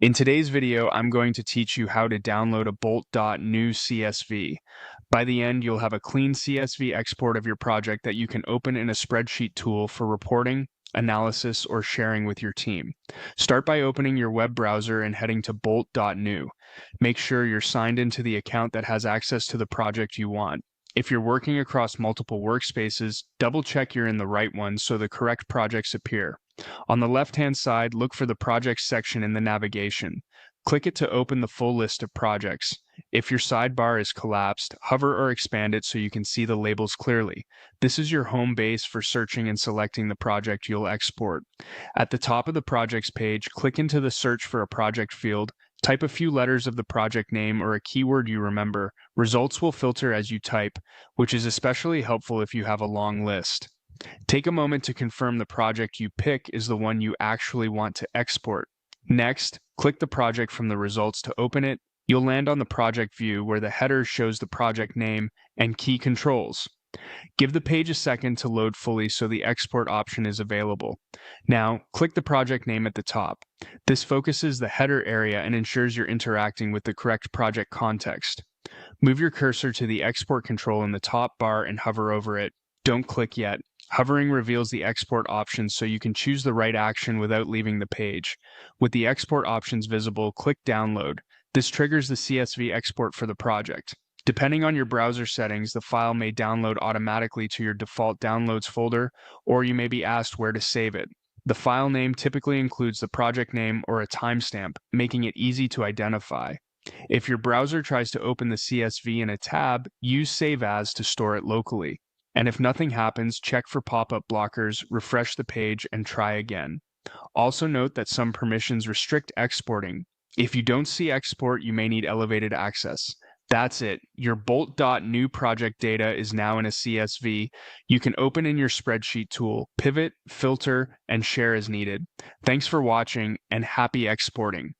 In today's video, I'm going to teach you how to download a Bolt.New CSV. By the end, you'll have a clean CSV export of your project that you can open in a spreadsheet tool for reporting, analysis, or sharing with your team. Start by opening your web browser and heading to Bolt.New. Make sure you're signed into the account that has access to the project you want. If you're working across multiple workspaces, double-check you're in the right one so the correct projects appear. On the left-hand side, look for the Projects section in the navigation. Click it to open the full list of projects. If your sidebar is collapsed, hover or expand it so you can see the labels clearly. This is your home base for searching and selecting the project you'll export. At the top of the Projects page, click into the Search for a Project field. Type a few letters of the project name or a keyword you remember. Results will filter as you type, which is especially helpful if you have a long list. Take a moment to confirm the project you pick is the one you actually want to export. Next, click the project from the results to open it. You'll land on the project view where the header shows the project name and key controls. Give the page a second to load fully so the export option is available. Now, click the project name at the top. This focuses the header area and ensures you're interacting with the correct project context. Move your cursor to the export control in the top bar and hover over it. Don't click yet. Hovering reveals the export options so you can choose the right action without leaving the page. With the export options visible, click Download. This triggers the CSV export for the project. Depending on your browser settings, the file may download automatically to your default downloads folder, or you may be asked where to save it. The file name typically includes the project name or a timestamp, making it easy to identify. If your browser tries to open the CSV in a tab, use Save As to store it locally. And if nothing happens, check for pop-up blockers, refresh the page, and try again. Also note that some permissions restrict exporting. If you don't see export, you may need elevated access. That's it. Your Bolt.New project data is now in a CSV. You can open in your spreadsheet tool, pivot, filter, and share as needed. Thanks for watching, and happy exporting.